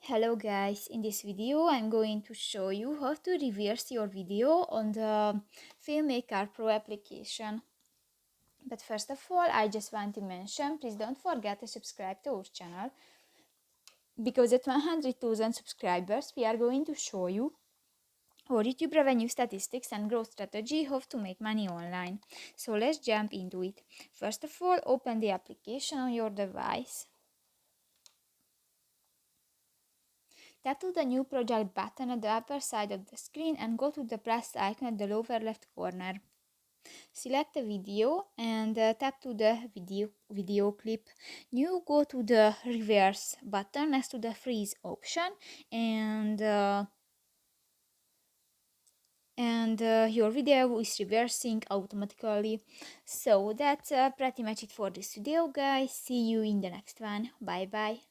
Hello guys, in this video I'm going to show you how to reverse your video on the Filmmaker Pro application. But first of all, I just want to mention, please don't forget to subscribe to our channel, because at 100,000 subscribers we are going to show you our YouTube revenue statistics and growth strategy, how to make money online. So let's jump into it. First of all, open the application on your device. Tap to the New Project button at the upper side of the screen and go to the plus icon at the lower left corner. Select a video and tap to the video clip. Now go to the reverse button next to the freeze option and your video is reversing automatically. So that's pretty much it for this video, guys. See you in the next one. Bye bye.